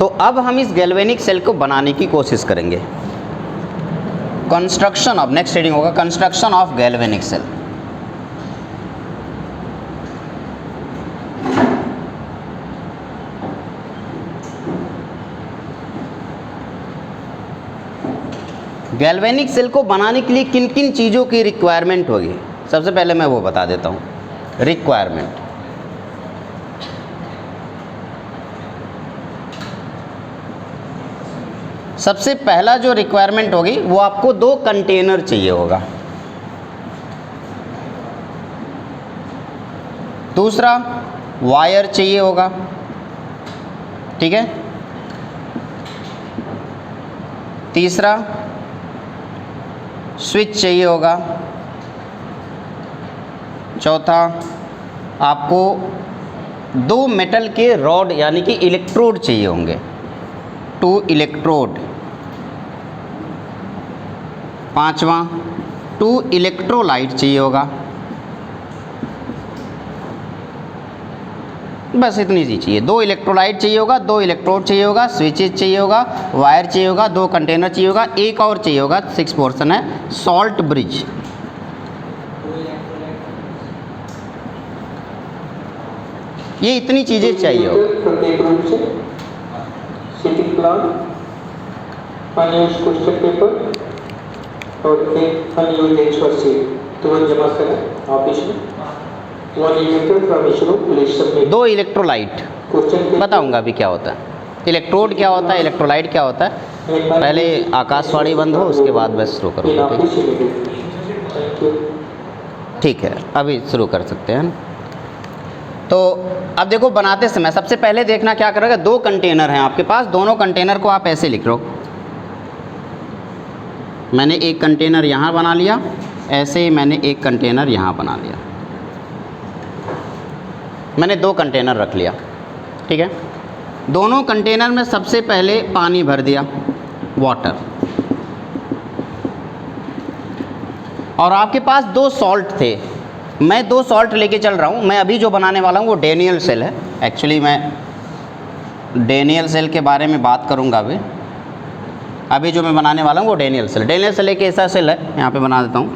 तो अब हम इस गैल्वेनिक सेल को बनाने की कोशिश करेंगे। कंस्ट्रक्शन ऑफ, नेक्स्ट रीडिंग होगा construction of galvanic cell. Galvanic cell को बनाने के लिए किन किन चीज़ों की रिक्वायरमेंट होगी, सबसे पहले मैं वो बता देता हूँ। रिक्वायरमेंट, सबसे पहला जो रिक्वायरमेंट होगी वो आपको 2 कंटेनर चाहिए होगा। दूसरा वायर चाहिए होगा, ठीक है। तीसरा स्विच चाहिए होगा। चौथा आपको 2 मेटल के रॉड यानी कि इलेक्ट्रोड चाहिए होंगे, 2 इलेक्ट्रोड। पांचवा 2 इलेक्ट्रोलाइट चाहिए होगा। बस इतनी सी चाहिए, 2 इलेक्ट्रोलाइट चाहिए होगा, 2 इलेक्ट्रोड चाहिए होगा, स्विचेज चाहिए होगा, वायर चाहिए होगा, 2 कंटेनर चाहिए होगा, एक और चाहिए होगा, 6 पोर्शन है, सॉल्ट ब्रिज। ये इतनी चीज़ें चाहिए होगा। और एक अनयूज्ड नेचुरल सीट तुरंत जमा करें ऑफिस में। 1 electrode from issue please submit. 2 electrolyte बताऊंगा अभी क्या होता है, इलेक्ट्रोड क्या होता है, इलेक्ट्रोलाइट क्या होता है। पहले आकाशवाणी बंद हो उसके बाद बस शुरू करूँगा। ठीक है, अभी शुरू कर सकते हैं। तो अब देखो बनाते समय सबसे पहले देखना क्या करेगा, 2 कंटेनर हैं आपके पास, दोनों कंटेनर को आप ऐसे लिख लो। मैंने एक कंटेनर यहाँ बना लिया, ऐसे ही मैंने एक कंटेनर यहाँ बना लिया। मैंने 2 कंटेनर रख लिया, ठीक है। दोनों कंटेनर में सबसे पहले पानी भर दिया, वाटर। और आपके पास 2 सॉल्ट थे, मैं 2 सॉल्ट लेके चल रहा हूँ। मैं अभी जो बनाने वाला हूँ वो डेनियल सेल है। एक्चुअली मैं डेनियल सेल के बारे में बात करूँगा अभी जो मैं बनाने वाला हूँ वो डेनियल सेल। डेनियल सेल एक ऐसा सेल है, यहाँ पे बना देता हूँ।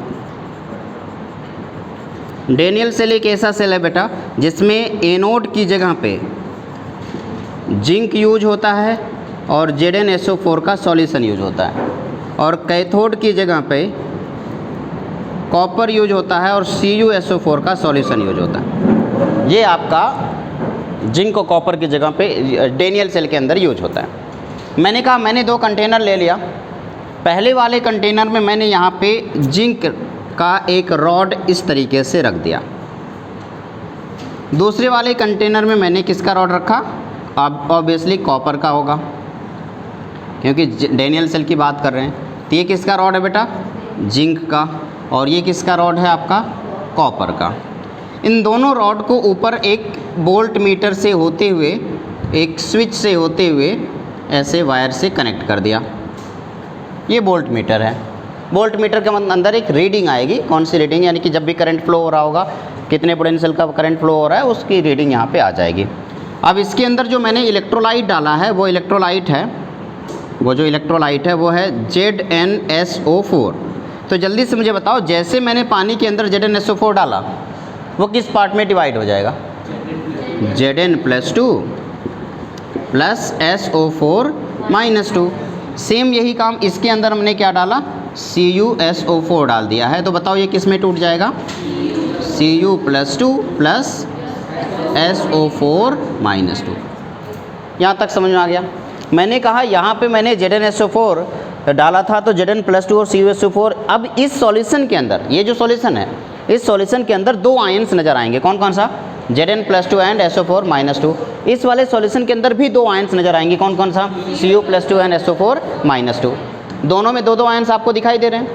डेनियल सेल एक ऐसा सेल है बेटा जिसमें एनोड की जगह पे जिंक यूज होता है और ZnSO4 का सॉल्यूशन यूज होता है, और कैथोड की जगह पे कॉपर यूज होता है और CuSO4 का सॉल्यूशन यूज होता है। ये आपका जिंक और कॉपर की जगह पे डेनियल सेल के अंदर यूज होता है। मैंने कहा मैंने 2 कंटेनर ले लिया। पहले वाले कंटेनर में मैंने यहाँ पे जिंक का एक रॉड इस तरीके से रख दिया। दूसरे वाले कंटेनर में मैंने किसका रॉड रखा, अब ऑब्वियसली कॉपर का होगा क्योंकि डेनियल सेल की बात कर रहे हैं। तो ये किसका रॉड है बेटा, जिंक का, और ये किसका रॉड है आपका, कॉपर का। इन दोनों रॉड को ऊपर एक वोल्ट मीटर से होते हुए, एक स्विच से होते हुए ऐसे वायर से कनेक्ट कर दिया। ये वोल्ट मीटर है। वोल्ट मीटर के अंदर एक रीडिंग आएगी। कौन सी रीडिंग, यानी कि जब भी करंट फ्लो हो रहा होगा, कितने पोटेंशियल का करंट फ्लो हो रहा है, उसकी रीडिंग यहाँ पे आ जाएगी। अब इसके अंदर जो मैंने इलेक्ट्रोलाइट डाला है वो इलेक्ट्रोलाइट है, वो जो इलेक्ट्रोलाइट है वो है ZnSO4। तो जल्दी से मुझे बताओ, जैसे मैंने पानी के अंदर ZnSO4 डाला वो किस पार्ट में डिवाइड हो जाएगा, Zn+2 प्लस SO4 -2। सेम यही काम इसके अंदर हमने क्या डाला, CuSO4 डाल दिया है। तो बताओ ये किस में टूट जाएगा, Cu+2 प्लस SO4 -2। यहाँ तक समझ में आ गया। मैंने कहा यहाँ पे मैंने ZnSO4 डाला था तो Zn+2 और CuSO4। अब इस सॉल्यूशन के अंदर, ये जो सॉल्यूशन है, इस सॉल्यूशन के अंदर 2 आयंस नज़र आएंगे। कौन कौन सा, Zn+2 एंड SO4 -2। इस वाले सॉल्यूशन के अंदर भी 2 आयंस नज़र आएंगे। कौन कौन सा, Cu+2 एंड SO4 -2। दोनों में 2 आयंस आपको दिखाई दे रहे हैं।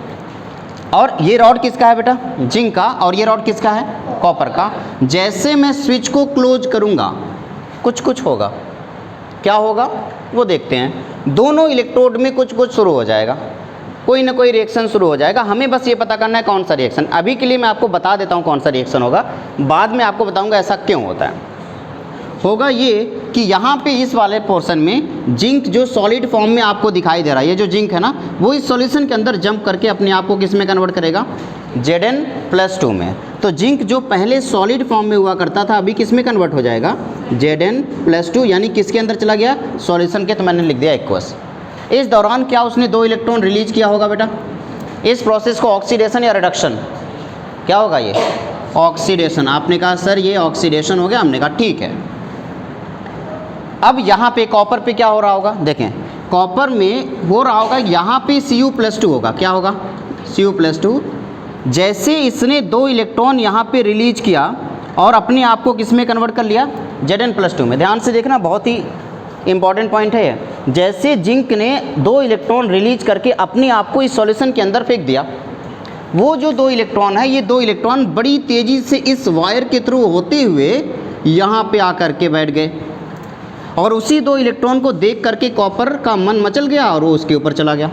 और ये रॉड किसका है बेटा, जिंक का, और ये रॉड किसका है, कॉपर का। जैसे मैं स्विच को क्लोज करूँगा कुछ कुछ होगा। क्या होगा वो देखते हैं। दोनों इलेक्ट्रोड में कुछ कुछ शुरू हो जाएगा, कोई ना कोई रिएक्शन शुरू हो जाएगा। हमें बस ये पता करना है कौन सा रिएक्शन। अभी के लिए मैं आपको बता देता हूँ कौन सा रिएक्शन होगा, बाद में आपको बताऊँगा ऐसा क्यों होता है। होगा ये कि यहाँ पे इस वाले पोर्शन में जिंक जो सॉलिड फॉर्म में आपको दिखाई दे रहा है, ये जो जिंक है ना, वो इस सॉल्यूशन के अंदर जंप करके अपने आप को किस में कन्वर्ट करेगा, Zn+2 में। तो जिंक जो पहले सॉलिड फॉर्म में हुआ करता था अभी किस में कन्वर्ट हो जाएगा, Zn+2, यानी किसके अंदर चला गया, सॉल्यूशन के। तो मैंने लिख दिया एक्वस। इस दौरान क्या उसने 2 इलेक्ट्रॉन रिलीज किया होगा बेटा, इस प्रोसेस को ऑक्सीडेशन या रिडक्शन, क्या होगा ये, ऑक्सीडेशन। आपने कहा सर ये ऑक्सीडेशन हो गया, हमने कहा ठीक है। अब यहाँ पे कॉपर पे क्या हो रहा होगा, देखें कॉपर में हो रहा होगा यहाँ पे Cu+2 होगा, क्या होगा, Cu+2। जैसे इसने 2 इलेक्ट्रॉन यहाँ पे रिलीज किया और अपने आप को किस में कन्वर्ट कर लिया, Zn+2 में। ध्यान से देखना, बहुत ही इंपॉर्टेंट पॉइंट है ये। जैसे जिंक ने 2 इलेक्ट्रॉन रिलीज करके अपने आप को इस सॉल्यूशन के अंदर फेंक दिया, वो जो 2 इलेक्ट्रॉन है, ये 2 इलेक्ट्रॉन बड़ी तेज़ी से इस वायर के थ्रू होते हुए यहाँ पे आकर के बैठ गए और उसी 2 इलेक्ट्रॉन को देख करके कॉपर का मन मचल गया और वो उसके ऊपर चला गया।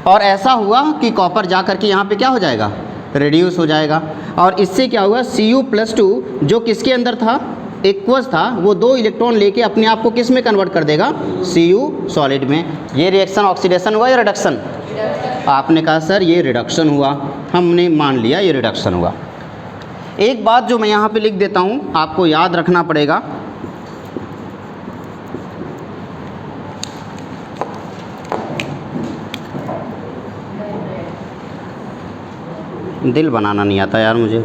और ऐसा हुआ कि कॉपर जा करके यहाँ पे क्या हो जाएगा, रिड्यूस हो जाएगा। और इससे क्या हुआ, Cu+2 जो किसके अंदर था, एक्वस था, वो 2 इलेक्ट्रॉन लेके अपने आप को किस में कन्वर्ट कर देगा, Cu सॉलिड में। ये रिएक्शन ऑक्सीडेशन हुआ या रिडक्शन, आपने कहा सर ये रिडक्शन हुआ, हमने मान लिया ये रिडक्शन हुआ। एक बात जो मैं यहाँ पे लिख देता हूँ, आपको याद रखना पड़ेगा, दिल बनाना नहीं आता यार मुझे,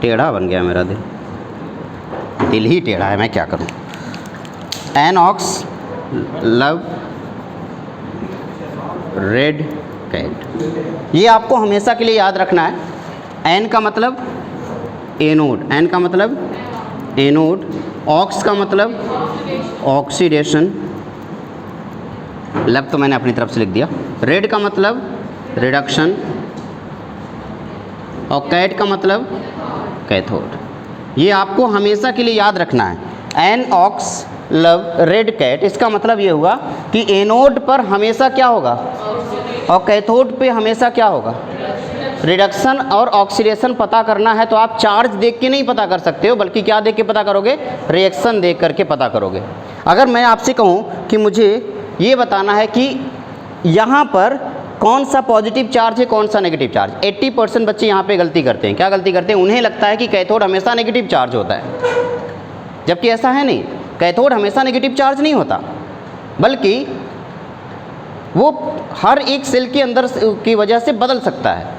टेढ़ा बन गया मेरा दिल ही टेढ़ा है, मैं क्या करूं। एनऑक्स लव रेड कैट, ये आपको हमेशा के लिए याद रखना है। एन का मतलब एनोड, एन का मतलब एनोड, ऑक्स का मतलब ऑक्सीडेशन, लव तो मैंने अपनी तरफ से लिख दिया, रेड का मतलब रिडक्शन और कैट का मतलब कैथोड। ये आपको हमेशा के लिए याद रखना है। An ox love red cat, इसका मतलब ये हुआ कि एनोड पर हमेशा क्या होगा और कैथोड पे हमेशा क्या होगा, रिडक्शन और ऑक्सीडेशन पता करना है तो आप चार्ज देख के नहीं पता कर सकते हो, बल्कि क्या देख के पता करोगे, रिएक्शन देख करके पता करोगे। अगर मैं आपसे कहूँ कि मुझे ये बताना है कि यहाँ पर कौन सा पॉजिटिव चार्ज है, कौन सा नेगेटिव चार्ज, 80% बच्चे यहाँ पे गलती करते हैं। क्या गलती करते हैं, उन्हें लगता है कि कैथोड हमेशा नेगेटिव चार्ज होता है, जबकि ऐसा है नहीं। कैथोड हमेशा नेगेटिव चार्ज नहीं होता, बल्कि वो हर एक सेल के अंदर की वजह से बदल सकता है।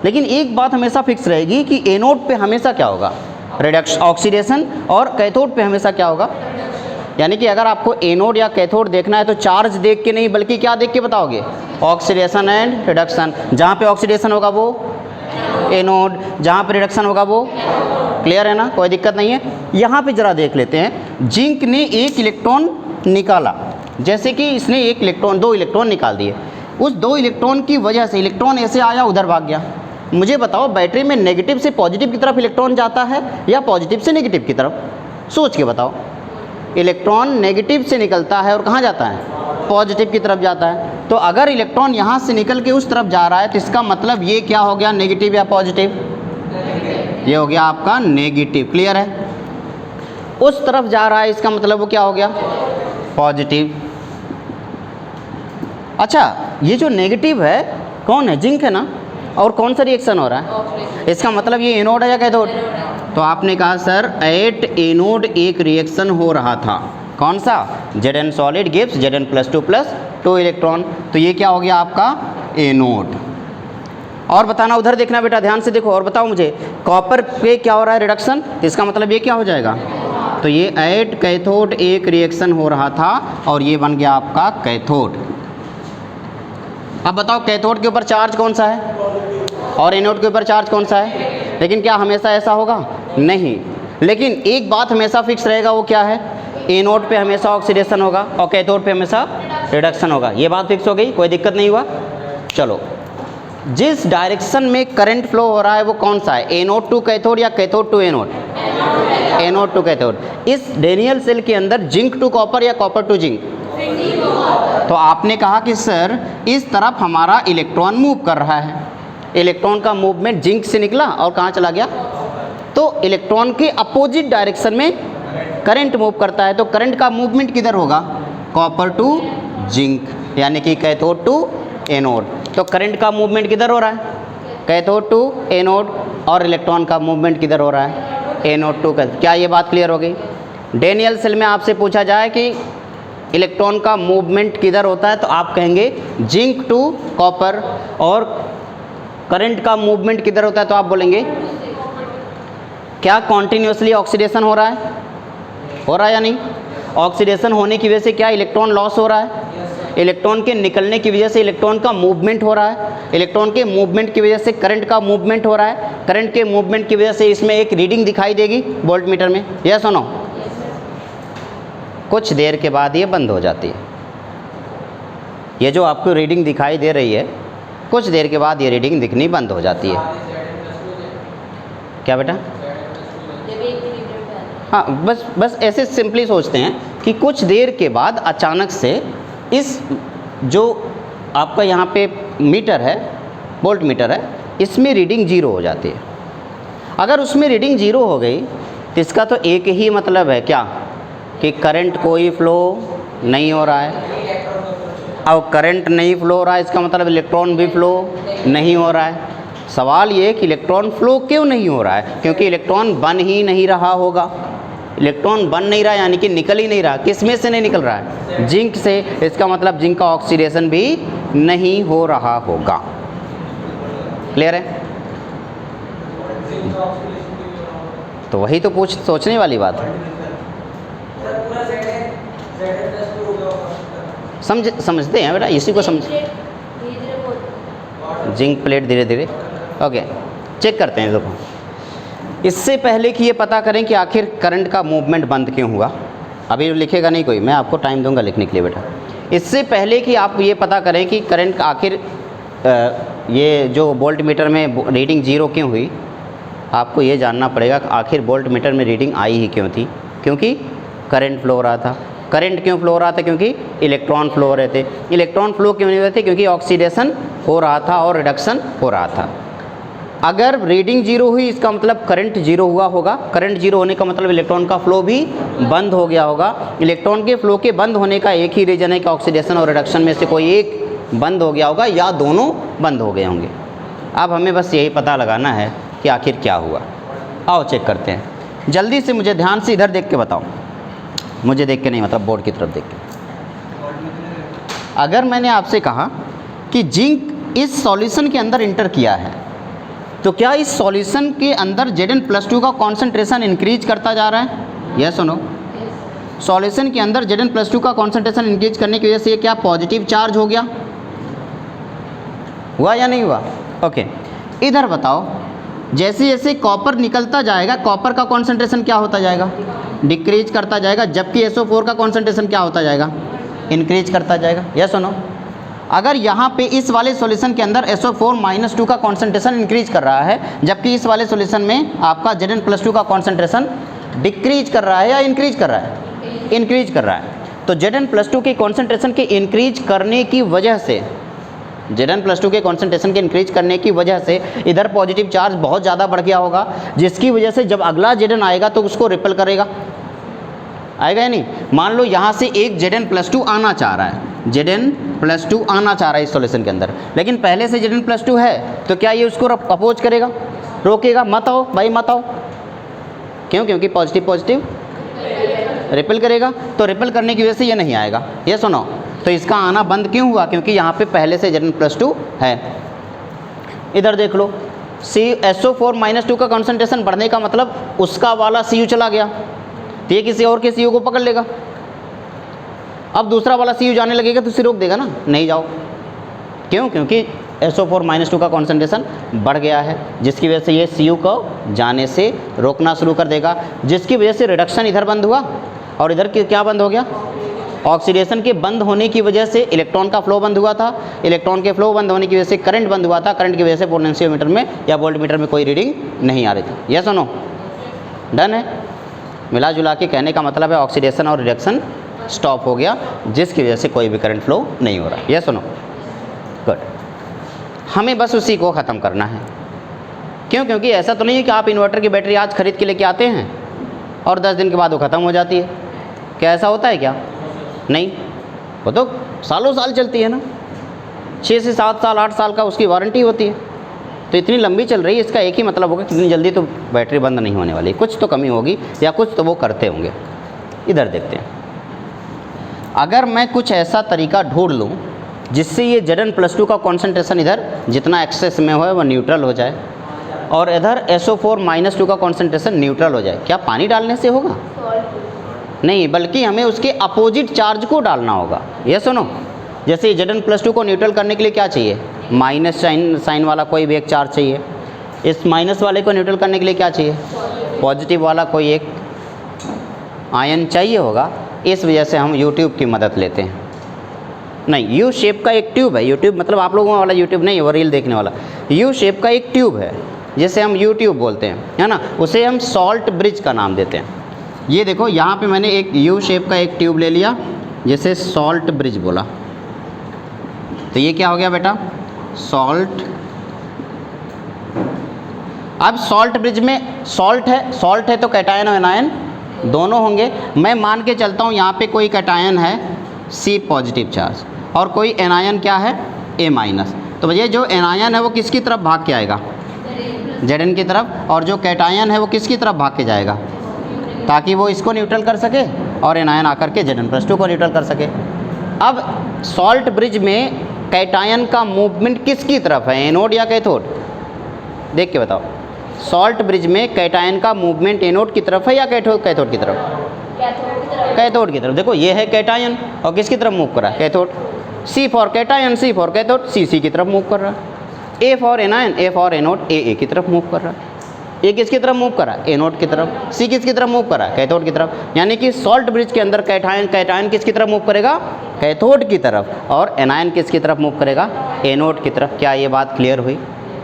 लेकिन एक बात हमेशा फिक्स रहेगी कि एनोड पे हमेशा क्या होगा, रिडक्शन ऑक्सीडेशन, और कैथोड पे हमेशा क्या होगा। यानी कि अगर आपको एनोड या कैथोड देखना है तो चार्ज देख के नहीं, बल्कि क्या देख के बताओगे, ऑक्सीडेशन एंड रिडक्शन। जहाँ पे ऑक्सीडेशन होगा वो एनोड, जहाँ पे रिडक्शन होगा वो, क्लियर है ना, कोई दिक्कत नहीं है। यहाँ पे ज़रा देख लेते हैं, जिंक ने 1 इलेक्ट्रॉन निकाला, जैसे कि इसने 1 इलेक्ट्रॉन 2 इलेक्ट्रॉन निकाल दिए, उस 2 इलेक्ट्रॉन की वजह से इलेक्ट्रॉन ऐसे आया उधर भाग गया। मुझे बताओ बैटरी में नेगेटिव से पॉजिटिव की तरफ इलेक्ट्रॉन जाता है या पॉजिटिव से नेगेटिव की तरफ, सोच के बताओ। इलेक्ट्रॉन नेगेटिव से निकलता है और कहाँ जाता है, पॉजिटिव की तरफ जाता है। तो अगर इलेक्ट्रॉन यहाँ से निकल के उस तरफ जा रहा है तो इसका मतलब ये क्या हो गया, नेगेटिव या पॉजिटिव, ये हो गया आपका नेगेटिव, क्लियर है। उस तरफ जा रहा है इसका मतलब वो क्या हो गया, पॉजिटिव। अच्छा, ये जो नेगेटिव है कौन है, जिंक है ना, और कौन सा रिएक्शन हो रहा है, इसका मतलब ये एनोड है या कैथोड। तो आपने कहा सर एट एनोड एक रिएक्शन हो रहा था, कौन सा, Zn solid gives Zn+2 + 2 electron. तो ये क्या हो गया आपका एनोड। और बताना, उधर देखना बेटा, ध्यान से देखो और बताओ मुझे, कॉपर पे क्या हो रहा है, रिडक्शन, तो इसका मतलब ये क्या हो जाएगा, तो ये एट कैथोड एक रिएक्शन हो रहा था और ये बन गया आपका कैथोड। अब बताओ कैथोड के ऊपर चार्ज कौन सा है और एनोड के ऊपर चार्ज कौन सा है। लेकिन क्या हमेशा ऐसा होगा, नहीं। लेकिन एक बात हमेशा फिक्स रहेगा, वो क्या है, एनोड पे हमेशा ऑक्सीडेशन होगा और कैथोड पे हमेशा रिडक्शन होगा। ये बात फिक्स हो गई, कोई दिक्कत नहीं हुआ। चलो, जिस डायरेक्शन में करंट फ्लो हो रहा है वो कौन सा है, एनोड टू कैथोड या cathode to anode, anode to cathode. इस डेनियल सेल के अंदर जिंक टू कॉपर या कॉपर टू जिंक। तो आपने कहा कि सर इस तरफ हमारा इलेक्ट्रॉन मूव कर रहा है, इलेक्ट्रॉन का मूवमेंट जिंक से निकला और कहाँ चला गया, तो इलेक्ट्रॉन के अपोजिट डायरेक्शन में करंट मूव करता है तो करंट का मूवमेंट किधर होगा? कॉपर टू जिंक, यानी कि कैथोड टू एनोड। तो करंट का मूवमेंट किधर हो रहा है? Cathode to anode. और इलेक्ट्रॉन का मूवमेंट किधर हो रहा है? Anode to cathode. क्या ये बात क्लियर हो गई? डैनियल सेल में आपसे पूछा जाए कि इलेक्ट्रॉन का मूवमेंट किधर होता है तो आप कहेंगे जिंक टू कॉपर, और करंट का मूवमेंट किधर होता है तो आप बोलेंगे क्या कॉन्टिन्यूसली ऑक्सीडेशन हो रहा है? हो रहा है या नहीं? ऑक्सीडेशन होने की वजह से क्या इलेक्ट्रॉन लॉस हो रहा है? इलेक्ट्रॉन के निकलने की वजह से इलेक्ट्रॉन का मूवमेंट हो रहा है। इलेक्ट्रॉन के मूवमेंट की वजह से करंट का मूवमेंट हो रहा है। करंट के मूवमेंट की वजह से इसमें एक रीडिंग दिखाई देगी वोल्टमीटर में, यस और नो? कुछ देर के बाद ये बंद हो जाती है। ये जो आपको रीडिंग दिखाई दे रही है, कुछ देर के बाद ये रीडिंग दिखनी बंद हो जाती है। क्या बेटा? हाँ, बस ऐसे सिंपली सोचते हैं कि कुछ देर के बाद अचानक से इस जो आपका यहाँ पे मीटर है, वोल्ट मीटर है, इसमें रीडिंग जीरो हो जाती है। अगर उसमें रीडिंग जीरो हो गई तो इसका तो एक ही मतलब है, क्या? कि करंट कोई फ्लो नहीं हो रहा है। अब करंट नहीं फ्लो हो रहा है इसका मतलब इलेक्ट्रॉन भी फ्लो नहीं हो रहा है। सवाल ये कि इलेक्ट्रॉन फ्लो क्यों नहीं हो रहा है? क्योंकि इलेक्ट्रॉन बन ही नहीं रहा होगा। इलेक्ट्रॉन बन नहीं रहा यानी कि निकल ही नहीं रहा। किस में से नहीं निकल रहा है? जिंक से। इसका मतलब जिंक का ऑक्सीडेशन भी नहीं हो रहा होगा। क्लियर है? तो वही तो सोचने वाली बात है। समझते हैं बेटा, इसी को समझ। जिंक प्लेट धीरे धीरे, ओके, चेक करते हैं। देखो, इससे पहले कि ये पता करें कि आखिर करंट का मूवमेंट बंद क्यों हुआ, अभी लिखेगा नहीं कोई, मैं आपको टाइम दूंगा लिखने के लिए बेटा। इससे पहले कि आप ये पता करें कि करंट आखिर ये जो वोल्ट मीटर में रीडिंग जीरो क्यों हुई, आपको ये जानना पड़ेगा कि आखिर वोल्ट मीटर में रीडिंग आई ही क्यों थी। क्योंकि करंट फ्लो हो रहा था। करंट क्यों फ्लो हो रहा था? क्योंकि इलेक्ट्रॉन फ्लो हो रहे थे। इलेक्ट्रॉन फ्लो क्यों नहीं हो रहे थे? क्योंकि ऑक्सीडेशन हो रहा था और रिडक्शन हो रहा था। अगर रीडिंग जीरो हुई इसका मतलब करंट जीरो हुआ होगा। करंट जीरो होने का मतलब इलेक्ट्रॉन का फ्लो भी बंद हो गया होगा। इलेक्ट्रॉन के फ्लो के बंद होने का एक ही रीजन है कि ऑक्सीडेशन और रिडक्शन में से कोई एक बंद हो गया होगा या दोनों बंद हो गए होंगे। अब हमें बस यही पता लगाना है कि आखिर क्या हुआ। आओ चेक करते हैं। जल्दी से मुझे ध्यान से इधर देख के बताओ, मुझे देख के नहीं, मतलब बोर्ड की तरफ देख के। अगर मैंने आपसे कहा कि जिंक इस सॉल्यूशन के अंदर इंटर किया है तो क्या इस सॉल्यूशन के अंदर Zn+2 का कॉन्सेंट्रेशन इंक्रीज करता जा रहा है? यस और नो? सॉल्यूशन के अंदर Zn+2 का कॉन्सेंट्रेशन इंक्रीज करने की वजह से ये क्या पॉजिटिव चार्ज हो गया? हुआ या नहीं हुआ? ओके, इधर बताओ, जैसे जैसे कॉपर निकलता जाएगा कॉपर का कॉन्सेंट्रेशन क्या होता जाएगा? डिक्रीज करता जाएगा, जबकि SO4 का कॉन्सेंट्रेशन क्या होता जाएगा? इंक्रीज करता जाएगा। यस और नो? अगर यहाँ पे इस वाले सॉल्यूशन के अंदर SO4-2 का कॉन्सेंट्रेशन इंक्रीज कर रहा है, जबकि इस वाले सॉल्यूशन में आपका Zn+2 का कॉन्सेंट्रेशन डिक्रीज कर रहा है या इंक्रीज कर रहा है? इंक्रीज कर रहा है। तो Zn+2 के कॉन्सेंट्रेशन के इंक्रीज करने की वजह से, Zn+2 के कॉन्सेंट्रेशन के इंक्रीज करने की वजह से इधर पॉजिटिव चार्ज बहुत ज़्यादा बढ़ गया होगा, जिसकी वजह से जब अगला Zn आएगा तो उसको रिपेल करेगा। आएगा या नहीं? मान लो यहाँ से एक Zn+2 आना चाह रहा है, Zn+2 आना चाह रहा है इस सॉल्यूशन के अंदर, लेकिन पहले से Zn+2 है, तो क्या ये उसको अपोज करेगा, रोकेगा? मत आओ भाई मत आओ। क्यों? क्योंकि पॉजिटिव पॉजिटिव रिपेल करेगा, तो रिपेल करने की वजह से ये नहीं आएगा। ये सुनो, तो इसका आना बंद क्यों हुआ? क्योंकि यहाँ पे पहले से Zn+2 है। इधर देख लो, SO4-2 का कॉन्सेंट्रेशन बढ़ने का मतलब उसका वाला Cu चला गया, तो ये किसी और के Cu को पकड़ लेगा। अब दूसरा वाला Cu जाने लगेगा तो उसे रोक देगा ना, नहीं जाओ। क्यों? क्योंकि SO4-2 का कॉन्सेंट्रेशन बढ़ गया है, जिसकी वजह से ये Cu को जाने से रोकना शुरू कर देगा, जिसकी वजह से रिडक्शन इधर बंद हुआ और इधर क्या बंद हो गया? ऑक्सीडेशन के बंद होने की वजह से इलेक्ट्रॉन का फ्लो बंद हुआ था। इलेक्ट्रॉन के फ्लो बंद होने की वजह से करंट बंद हुआ था। करंट की वजह से पोटेंशियोमीटर में या वोल्टमीटर में कोई रीडिंग नहीं आ रही थी। यस और नो? डन है? मिला जुला के कहने का मतलब है ऑक्सीडेशन और रिडक्शन स्टॉप हो गया, जिसकी वजह से कोई भी करंट फ्लो नहीं हो रहा। यस और नो? गुड। हमें बस उसी को ख़त्म करना है। क्यों? क्योंकि ऐसा तो नहीं है कि आप इन्वर्टर की बैटरी आज खरीद के लेके आते हैं, और 10 दिन के बाद वो ख़त्म हो जाती है। क्या ऐसा होता है क्या? नहीं, वो तो सालों साल चलती है ना, 6 से 7 साल 8 साल का उसकी वारंटी होती है। तो इतनी लंबी चल रही है, इसका एक ही मतलब होगा कि इतनी जल्दी तो बैटरी बंद नहीं होने वाली, कुछ तो कमी होगी या कुछ तो वो करते होंगे। इधर देखते हैं, अगर मैं कुछ ऐसा तरीका ढूंढ लूँ जिससे ये Zn+2 का कॉन्सेंट्रेशन इधर जितना एक्सेस में हो वो न्यूट्रल हो जाए और इधर SO4-2 का कॉन्सेंट्रेशन न्यूट्रल हो जाए, क्या पानी डालने से होगा? नहीं, बल्कि हमें उसके अपोजिट चार्ज को डालना होगा। ये सुनो, जैसे Zn+2 को न्यूट्रल करने के लिए क्या चाहिए? माइनस साइन वाला कोई भी एक चार्ज चाहिए। इस माइनस वाले को न्यूट्रल करने के लिए क्या चाहिए? पॉजिटिव वाला कोई एक आयन चाहिए होगा। इस वजह से हम यू ट्यूब की मदद लेते हैं। नहीं, यू शेप का एक ट्यूब है, यू ट्यूब मतलब आप लोगों वाला यूट्यूब नहीं है, वो रील देखने वाला। यू शेप का एक ट्यूब है जिसे हम यूट्यूब बोलते हैं, है ना, उसे हम सॉल्ट ब्रिज का नाम देते हैं। ये देखो, यहाँ पे मैंने एक यू शेप का एक ट्यूब ले लिया जिसे सॉल्ट ब्रिज बोला, तो ये क्या हो गया बेटा? सॉल्ट। अब सॉल्ट ब्रिज में सॉल्ट है तो कैटायन और एनायन दोनों होंगे। मैं मान के चलता हूँ यहाँ पे कोई कैटायन है C पॉजिटिव चार्ज और कोई एनायन क्या है? A-। तो ये जो एनायन है वो किसकी तरफ भाग के आएगा? Zn की तरफ। और जो कैटायन है वो किसकी तरफ भाग के जाएगा? ताकि वो इसको न्यूट्रल कर सके और एनायन आकर के Zn+2 को न्यूट्रल कर सके। अब सॉल्ट ब्रिज में कैटायन का मूवमेंट किसकी तरफ है, एनोड या कैथोड? देख के बताओ। सॉल्ट ब्रिज में कैटायन का मूवमेंट एनोड की तरफ है या कैथोड की तरफ? कैथोड की तरफ। देखो, ये है कैटायन और किसकी तरफ मूव कर रहा है? Cathode. C for cation, C for cathode, C की तरफ मूव कर रहा है। A for anion, A for anode, A की तरफ मूव कर रहा है। ए किसकी तरफ मूव कर रहा है? एनोड की तरफ। C किसकी तरफ मूव कर रहा है? कैथोड की तरफ। यानी कि सॉल्ट ब्रिज के अंदर कैटायन किसकी तरफ मूव करेगा? कैथोड की तरफ। और एनायन किसकी तरफ मूव करेगा? एनोड की तरफ। क्या ये बात क्लियर हुई?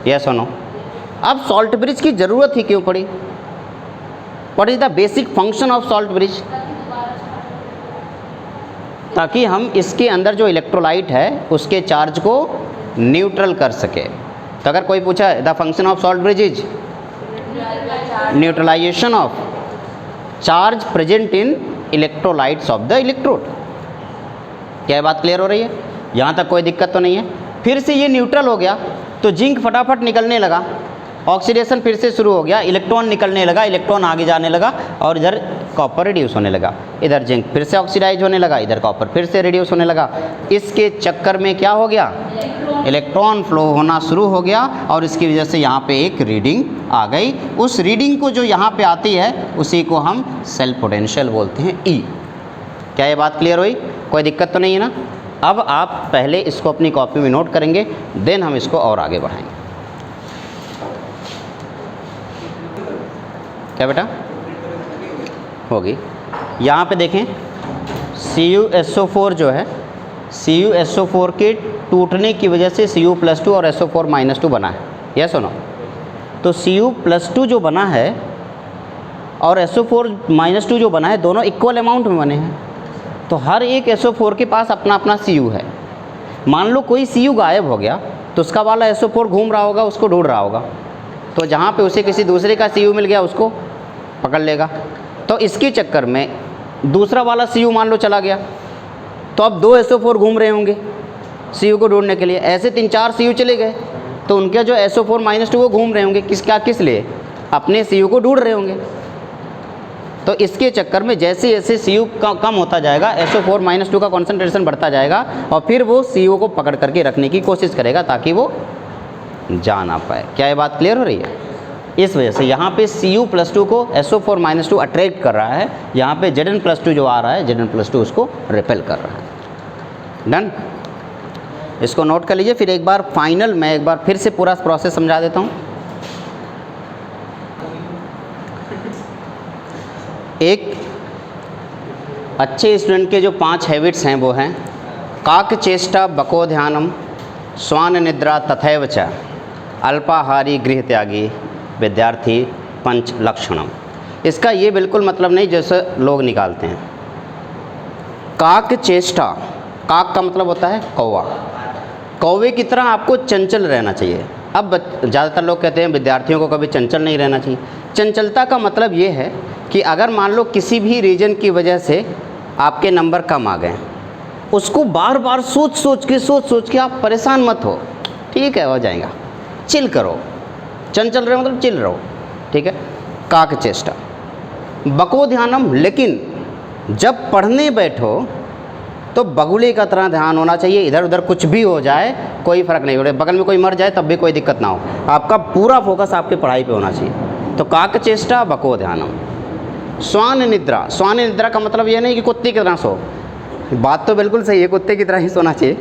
यस और नो? अब सॉल्ट ब्रिज की ज़रूरत ही क्यों पड़ी? What is the basic function of salt bridge? ताकि हम इसके अंदर जो इलेक्ट्रोलाइट है उसके चार्ज को न्यूट्रल कर सके। तो अगर कोई पूछा the function of salt bridge is neutralization of charge present in electrolytes of the electrode. क्या ये बात क्लियर हो रही है? यहाँ तक कोई दिक्कत तो नहीं है? फिर से ये न्यूट्रल हो गया तो जिंक फटाफट निकलने लगा, ऑक्सीडेशन फिर से शुरू हो गया, इलेक्ट्रॉन निकलने लगा, इलेक्ट्रॉन आगे जाने लगा और इधर कॉपर रिड्यूस होने लगा, इधर जिंक फिर से ऑक्सीडाइज होने लगा, इधर कॉपर फिर से रिड्यूस होने लगा। इसके चक्कर में क्या हो गया? इलेक्ट्रॉन फ्लो होना शुरू हो गया और इसकी वजह से यहाँ पे एक रीडिंग आ गई। उस रीडिंग को जो यहाँ पे आती है उसी को हम सेल पोटेंशियल बोलते हैं, E। क्या ये बात क्लियर हुई? कोई दिक्कत तो नहीं है ना? अब आप पहले इसको अपनी कॉपी में नोट करेंगे, देन हम इसको और आगे बढ़ाएंगे। क्या बेटा? होगी। यहाँ पे देखें, CuSO4 जो है, CuSO4 के टूटने की वजह से Cu+2 और SO4-2 बना है। यस और नो? तो Cu+2 जो बना है और SO4-2 जो बना है, दोनों इक्वल अमाउंट में बने हैं। तो हर एक SO4 के पास अपना अपना Cu है। मान लो कोई Cu गायब हो गया तो उसका वाला SO4 घूम रहा होगा, उसको ढूंढ रहा होगा, तो जहाँ पे उसे किसी दूसरे का Cu मिल गया उसको पकड़ लेगा। तो इसके चक्कर में दूसरा वाला Cu मान लो चला गया, तो अब 2 SO4 घूम रहे होंगे Cu को ढूंढने के लिए। ऐसे 3-4 Cu चले गए तो उनके जो SO4-2 वो घूम रहे होंगे, किस लिए? अपने Cu को ढूंढ रहे होंगे। तो इसके चक्कर में जैसे जैसे Cu कम होता जाएगा, SO4-2 का कॉन्सेंट्रेशन बढ़ता जाएगा और फिर वो Cu को पकड़ करके रखने की कोशिश करेगा ताकि वो जा ना पाए। क्या ये बात क्लियर हो रही है? इस वजह से यहाँ पे Cu+2 को SO4-2 अट्रैक्ट कर रहा है, यहाँ पे Zn+2 जो आ रहा है, Zn+2 उसको रिपेल कर रहा है। डन? इसको नोट कर लीजिए। फिर एक बार फाइनल मैं एक बार फिर से पूरा प्रोसेस समझा देता हूँ। एक अच्छे स्टूडेंट के जो 5 हैबिट्स हैं वो हैं काकचेष्टा बको ध्यानम, स्वान निद्रा तथैव च, अल्पाहारी गृह त्यागी, विद्यार्थी पंच लक्षणम। इसका ये बिल्कुल मतलब नहीं जैसे लोग निकालते हैं। काकचेष्टा, काक का मतलब होता है कौवा। कौवे की तरह आपको चंचल रहना चाहिए। अब ज़्यादातर लोग कहते हैं विद्यार्थियों को कभी चंचल नहीं रहना चाहिए। चंचलता का मतलब ये है कि अगर मान लो किसी भी रीजन की वजह से आपके नंबर कम आ गए, उसको बार बार सोच सोच के आप परेशान मत हो, ठीक है हो जाएगा, चिल करो। चंचल रहे मतलब चिल रहो, ठीक है। काक चेष्टा, बको ध्यानम, लेकिन जब पढ़ने बैठो तो बगुले का तरह ध्यान होना चाहिए। इधर उधर कुछ भी हो जाए कोई फ़र्क नहीं पड़े, बगल में कोई मर जाए तब भी कोई दिक्कत ना हो, आपका पूरा फोकस आपके पढ़ाई पे होना चाहिए। तो काक चेष्टा बको ध्यानम। श्वान निद्रा, श्वान निद्रा का मतलब ये नहीं कि कुत्ते की तरह सो, बात तो बिल्कुल सही है, कुत्ते की तरह ही सोना चाहिए।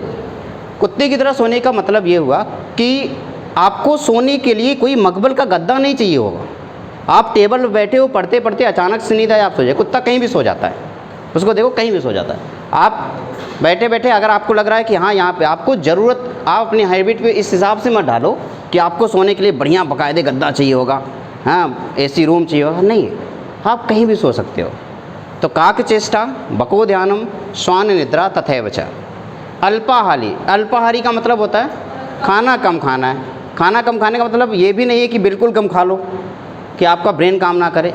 कुत्ते की तरह सोने का मतलब ये हुआ कि आपको सोने के लिए कोई मखमल का गद्दा नहीं चाहिए होगा। आप टेबल पर बैठे हो पढ़ते पढ़ते अचानक से नींद आए आप सो जाए, कुत्ता कहीं भी सो जाता है, उसको देखो कहीं भी सो जाता है। आप बैठे बैठे अगर आपको लग रहा है कि हाँ यहाँ पे आपको ज़रूरत, आप अपनी हैबिट पे इस हिसाब से मत डालो कि आपको सोने के लिए बढ़िया बाकायदे गद्दा चाहिए होगा, हाँ एसी रूम चाहिए होगा, नहीं, आप कहीं भी सो सकते हो। तो काक चेष्टा बको ध्यानम श्वान निद्रा तथैव च। अल्पाहारी, अल्पाहारी का मतलब होता है खाना कम खाना है। खाना कम खाने का मतलब ये भी नहीं है कि बिल्कुल कम खा लो कि आपका ब्रेन काम ना करे,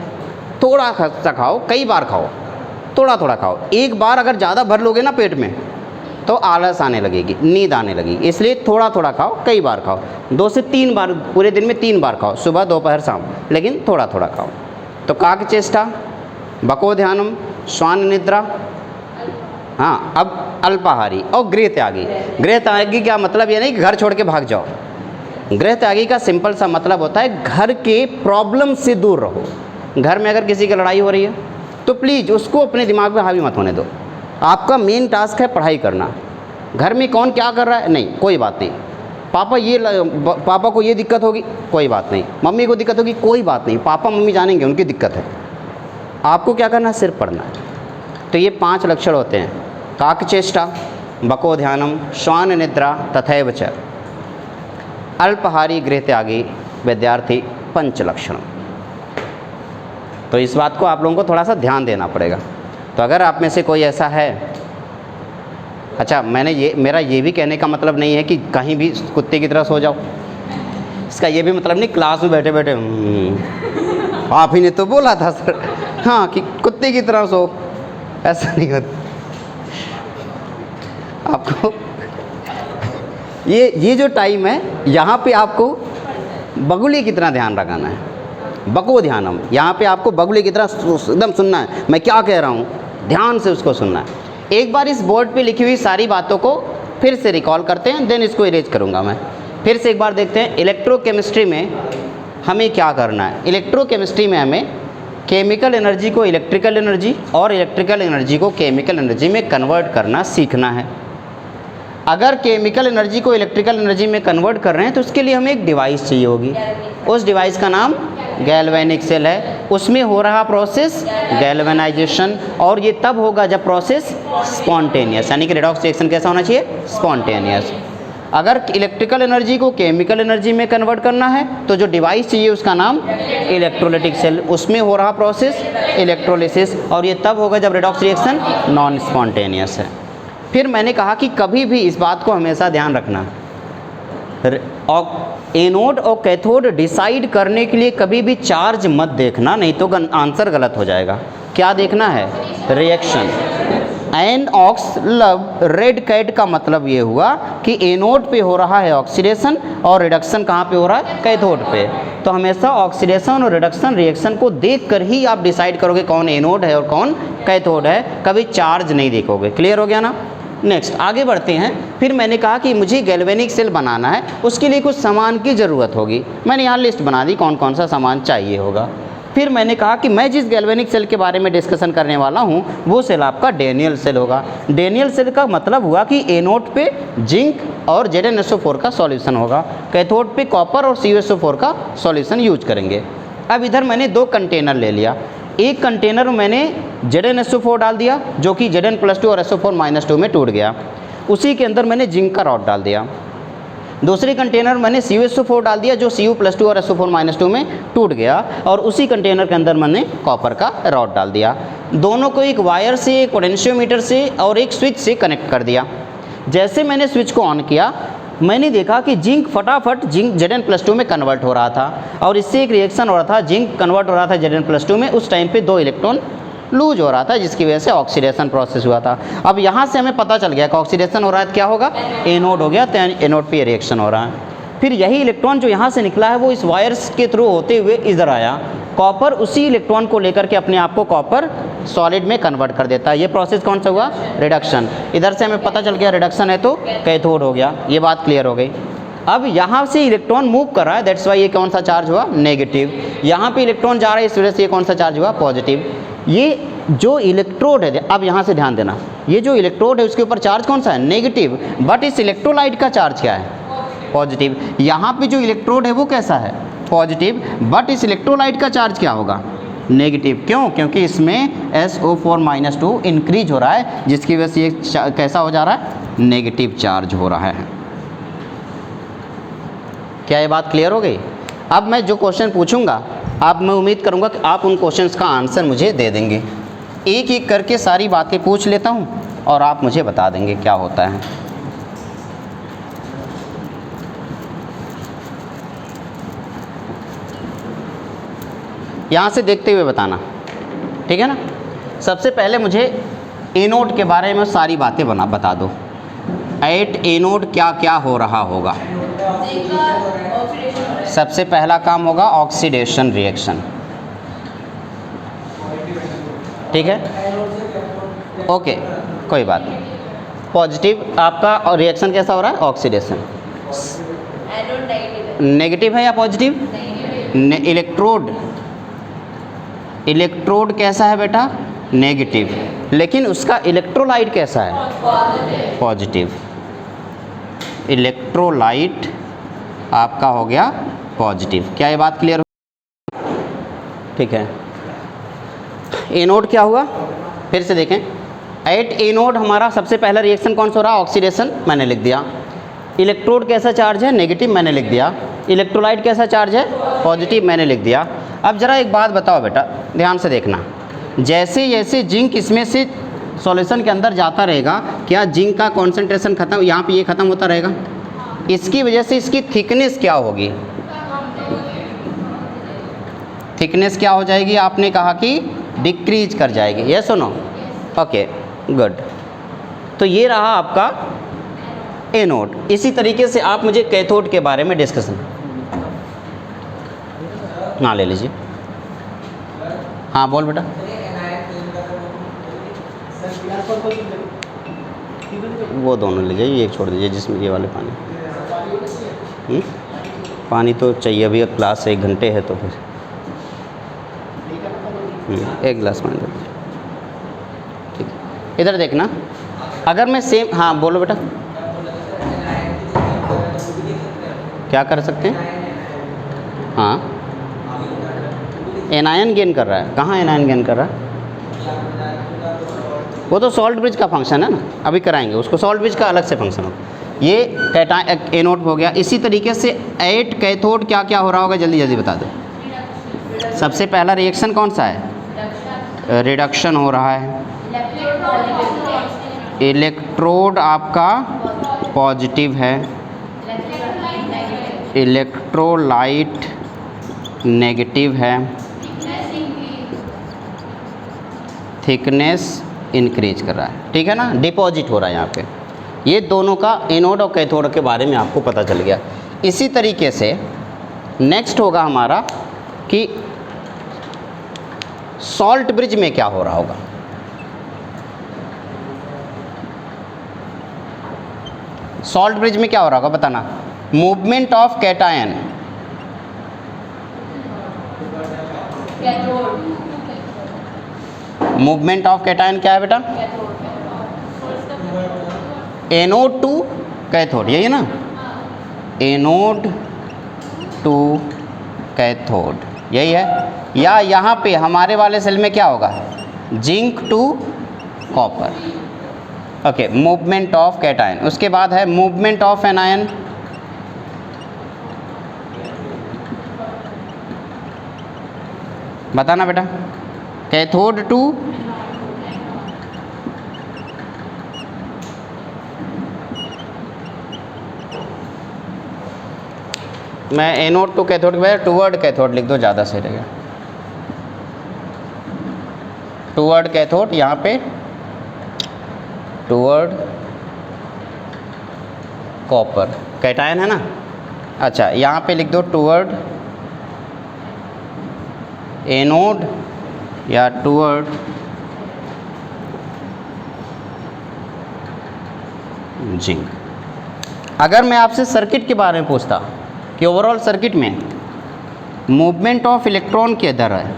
थोड़ा सा खाओ, कई बार खाओ, थोड़ा थोड़ा खाओ। एक बार अगर ज़्यादा भर लोगे ना पेट में तो आलस आने लगेगी, नींद आने लगेगी, इसलिए थोड़ा थोड़ा खाओ, कई बार खाओ, 2 से 3 बार पूरे दिन में 3 बार खाओ, सुबह दोपहर शाम, लेकिन थोड़ा थोड़ा खाओ। तो काक चेष्टा बको ध्यानम श्वान निद्रा, हाँ। अब अल्पाहारी और गृह त्यागी। गृह त्यागी का मतलब ये नहीं कि घर छोड़ के भाग जाओ, गृह त्यागी का सिंपल सा मतलब होता है घर के प्रॉब्लम से दूर रहो। घर में अगर किसी की लड़ाई हो रही है तो प्लीज़ उसको अपने दिमाग में हावी मत होने दो। आपका मेन टास्क है पढ़ाई करना। घर में कौन क्या कर रहा है नहीं, कोई बात नहीं। पापा को ये दिक्कत होगी, कोई बात नहीं। मम्मी को दिक्कत होगी, कोई बात नहीं। पापा मम्मी जानेंगे उनकी दिक्कत है, आपको क्या करना है, सिर्फ पढ़ना है। तो ये 5 लक्षण होते हैं, काक चेष्टा बको ध्यानम श्वान निद्रा तथैव च। अल्पहारी गृह त्यागी विद्यार्थी 5 लक्षण। तो इस बात को आप लोगों को थोड़ा सा ध्यान देना पड़ेगा। तो अगर आप में से कोई ऐसा है, अच्छा मेरा ये भी कहने का मतलब नहीं है कि कहीं भी कुत्ते की तरह सो जाओ, इसका ये भी मतलब नहीं क्लास में बैठे बैठे आप ही ने तो बोला था सर, हाँ कि कुत्ते की तरह सो, ऐसा नहीं होता। आपको ये जो टाइम है यहाँ पे आपको बगुले की तरह ध्यान लगाना है, बको ध्यानम। यहाँ पे आपको बगुले की तरह एकदम सुनना है, मैं क्या कह रहा हूँ, ध्यान से उसको सुनना है। एक बार इस बोर्ड पे लिखी हुई सारी बातों को फिर से रिकॉल करते हैं, देन इसको इरेज करूँगा मैं। फिर से एक बार देखते हैं इलेक्ट्रोकेमिस्ट्री में हमें क्या करना है। इलेक्ट्रोकेमिस्ट्री में हमें केमिकल एनर्जी को इलेक्ट्रिकल एनर्जी और इलेक्ट्रिकल एनर्जी को केमिकल एनर्जी में कन्वर्ट करना सीखना है। अगर केमिकल एनर्जी को इलेक्ट्रिकल एनर्जी में कन्वर्ट कर रहे हैं तो उसके लिए हमें एक डिवाइस चाहिए होगी। उस डिवाइस का नाम गैल्वेनिक सेल है। उसमें हो रहा प्रोसेस गैल्वेनाइजेशन, और ये तब होगा जब प्रोसेस स्पॉन्टेनियस, यानी कि रेडॉक्स रिएक्शन कैसा होना चाहिए, स्पॉन्टेनियस। अगर इलेक्ट्रिकल एनर्जी को केमिकल एनर्जी में कन्वर्ट करना है तो जो डिवाइस चाहिए उसका नाम इलेक्ट्रोलाइटिक सेल। उसमें हो रहा प्रोसेस इलेक्ट्रोलिसिस, और ये तब होगा जब रेडॉक्स रिएक्शन नॉन स्पॉन्टेनियस है। फिर मैंने कहा कि कभी भी इस बात को हमेशा ध्यान रखना, एनोड और कैथोड डिसाइड करने के लिए कभी भी चार्ज मत देखना, नहीं तो आंसर गलत हो जाएगा। क्या देखना है, reaction. An ox love red cat का मतलब ये हुआ कि एनोड पे हो रहा है ऑक्सीडेशन और रिडक्शन कहाँ पे हो रहा है, कैथोड पे। तो हमेशा ऑक्सीडेशन और रिडक्शन रिएक्शन को देखकर ही आप डिसाइड करोगे कौन एनोड है और कौन कैथोड है, कभी चार्ज नहीं देखोगे। क्लियर हो गया ना। नेक्स्ट आगे बढ़ते हैं। फिर मैंने कहा कि मुझे गैल्वेनिक सेल बनाना है, उसके लिए कुछ सामान की ज़रूरत होगी। मैंने यहाँ लिस्ट बना दी कौन कौन सा सामान चाहिए होगा। फिर मैंने कहा कि मैं जिस गैल्वेनिक सेल के बारे में डिस्कशन करने वाला हूँ वो सेल आपका डेनियल सेल होगा। डेनियल सेल का मतलब हुआ कि एनोड पे जिंक और ZnSO4 का सॉल्यूशन होगा, कैथोड पे कॉपर और CuSO4 का सॉल्यूशन यूज करेंगे। अब इधर मैंने 2 कंटेनर ले लिया। एक कंटेनर में मैंने ZnSO4 डाल दिया जो कि Zn+2 और SO4-2 में टूट गया। उसी के अंदर मैंने जिंक का रॉड डाल दिया। दूसरे कंटेनर मैंने CuSO4 डाल दिया जो Cu+2 और SO4-2 में टूट गया, और उसी कंटेनर के अंदर मैंने कॉपर का रॉड डाल दिया। दोनों को एक वायर से, एक पोटेंशियोमीटर से और एक स्विच से कनेक्ट कर दिया। जैसे मैंने स्विच को ऑन किया मैंने देखा कि जिंक फटाफट जिंक Zn+2 में कन्वर्ट हो रहा था और इससे एक रिएक्शन हो रहा था, जिंक कन्वर्ट हो रहा था Zn+2 में, उस टाइम पे 2 इलेक्ट्रॉन लूज हो रहा था जिसकी वजह से ऑक्सीडेशन प्रोसेस हुआ था। अब यहाँ से हमें पता चल गया कि ऑक्सीडेशन हो रहा है तो क्या होगा, एनोड हो गया, तो एनोड पे रिएक्शन हो रहा है। फिर यही इलेक्ट्रॉन जो यहाँ से निकला है वो इस वायर्स के थ्रू होते हुए इधर आया, कॉपर उसी इलेक्ट्रॉन को लेकर के अपने आप को कॉपर सॉलिड में कन्वर्ट कर देता है। ये प्रोसेस कौन सा हुआ, रिडक्शन। इधर से हमें पता चल गया रिडक्शन है तो कैथोड हो गया, ये बात क्लियर हो गई। अब यहाँ से इलेक्ट्रॉन मूव कर रहा है, दैट्स वाई ये कौन सा चार्ज हुआ, नेगेटिव। यहाँ पे इलेक्ट्रॉन जा रहा है इस वजह से ये कौन सा चार्ज हुआ, पॉजिटिव। ये जो इलेक्ट्रोड है, अब यहाँ से ध्यान देना, ये जो इलेक्ट्रोड है उसके ऊपर चार्ज कौन सा है, नेगेटिव, बट इस इलेक्ट्रोलाइट का चार्ज क्या है, पॉजिटिव। यहाँ पे जो इलेक्ट्रोड है वो कैसा है, पॉजिटिव, बट इस इलेक्ट्रोलाइट का चार्ज क्या होगा, नेगेटिव। क्यों, क्योंकि इसमें SO4-2 इंक्रीज हो रहा है जिसकी वजह से ये कैसा हो जा रहा है, नेगेटिव चार्ज हो रहा है। क्या ये बात क्लियर हो गई। अब मैं जो क्वेश्चन पूछूंगा, आप, मैं उम्मीद करूंगा कि आप उन क्वेश्चंस का आंसर मुझे दे देंगे। एक एक करके सारी बातें पूछ लेता हूं और आप मुझे बता देंगे क्या होता है। यहाँ से देखते हुए बताना, ठीक है ना। सबसे पहले मुझे एनोड के बारे में सारी बातें बता दो। एट एनोड क्या क्या हो रहा होगा। सबसे पहला काम होगा ऑक्सीडेशन रिएक्शन, ठीक है, ओके, कोई बात नहीं। पॉजिटिव आपका रिएक्शन कैसा हो रहा है, ऑक्सीडेशन। नेगेटिव है या पॉजिटिव, इलेक्ट्रोड कैसा है बेटा, नेगेटिव, लेकिन उसका इलेक्ट्रोलाइट कैसा है, पॉजिटिव। इलेक्ट्रोलाइट आपका हो गया पॉजिटिव। क्या ये बात क्लियर हो, ठीक है। एनोड क्या हुआ, फिर से देखें। एट एनोड हमारा सबसे पहला रिएक्शन कौन सा हो रहा, ऑक्सीडेशन, मैंने लिख दिया। इलेक्ट्रोड कैसा चार्ज है, नेगेटिव, मैंने लिख दिया। इलेक्ट्रोलाइट कैसा चार्ज है, पॉजिटिव, मैंने लिख दिया। अब जरा एक बात बताओ बेटा, ध्यान से देखना, जैसे जैसे जिंक इसमें से सॉल्यूशन के अंदर जाता रहेगा, क्या जिंक का कॉन्सेंट्रेशन खत्म, यहाँ पे ये खत्म होता रहेगा, इसकी वजह से इसकी थिकनेस क्या होगी, थिकनेस क्या हो जाएगी, आपने कहा कि डिक्रीज कर जाएगी, ये सुनो, ओके गुड। तो ये रहा आपका एनोड। इसी तरीके से आप मुझे कैथोड के बारे में डिस्कशन, हाँ ले लीजिए, हाँ बोल बेटा। वो दोनों ले जाइए, एक छोड़ दीजिए जिसमें ये वाले पानी, पानी तो चाहिए, अभी एक क्लास 1 घंटे है तो फिर एक गिलास पानी दे दीजिए, ठीक है। इधर देखना, अगर मैं सेम, हाँ बोलो बेटा, क्या कर सकते हैं, हाँ एनायन गेन कर रहा है, कहाँ एनायन गेन कर रहा है, वो तो सॉल्ट ब्रिज का फंक्शन है ना, अभी कराएंगे उसको, सॉल्ट ब्रिज का अलग से फंक्शन हो। ये एनोड हो गया। इसी तरीके से एट कैथोड क्या क्या हो रहा होगा, जल्दी जल्दी बता दो। सबसे पहला रिएक्शन कौन सा है, रिडक्शन हो रहा है। इलेक्ट्रोड आपका पॉजिटिव है, इलेक्ट्रोलाइट नेगेटिव है, थिकनेस इंक्रीज कर रहा है, ठीक है ना, डिपॉजिट हो रहा है यहाँ पे। ये दोनों का एनोड और कैथोड के बारे में आपको पता चल गया। इसी तरीके से नेक्स्ट होगा हमारा कि सॉल्ट ब्रिज में क्या हो रहा होगा। सॉल्ट ब्रिज में क्या हो रहा होगा बताना, movement of cation, movement of cation क्या है बेटा, एनोड टू कैथोड, यही है ना, एनोड टू कैथोड, यही है। या यहाँ पे हमारे वाले सेल में क्या होगा, zinc to copper, okay, movement of cation. उसके बाद है मूवमेंट ऑफ एनायन, बताना बेटा, कैथोड टू मैं एनोड टू कैथोड के बजाय टूवर्ड कैथोड लिख दो, ज़्यादा सही रहेगा। टूवर्ड कैथोड, यहाँ पे टूवर्ड कॉपर, कैटायन है ना। अच्छा, यहाँ पे लिख दो टूवर्ड एनोड या टूवर्ड जिंक। अगर मैं आपसे सर्किट के बारे में पूछता कि ओवरऑल सर्किट में मूवमेंट ऑफ इलेक्ट्रॉन किधर है,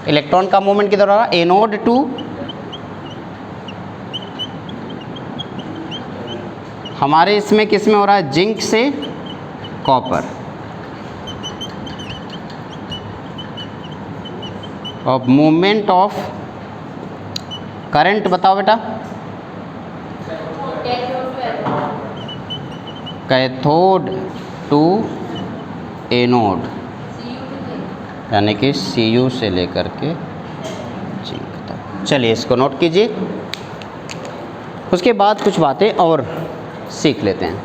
इलेक्ट्रॉन का मूवमेंट किधर हो रहा है, एनोड टू, हमारे इसमें किस में हो रहा है, जिंक से कॉपर। और मूवमेंट ऑफ करंट बताओ बेटा, कैथोड टू एनोड, यानी कि Cu से लेकर के जिंक तक। चलिए इसको नोट कीजिए, उसके बाद कुछ बातें और सीख लेते हैं।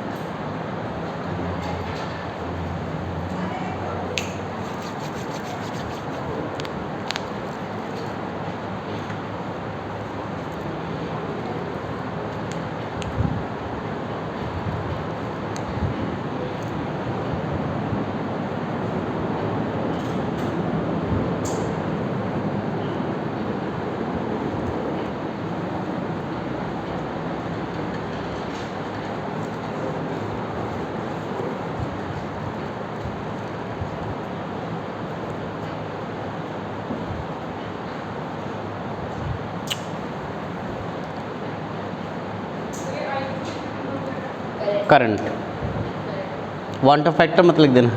करंट, वांट ऑफ फैक्टर मत लिख देना।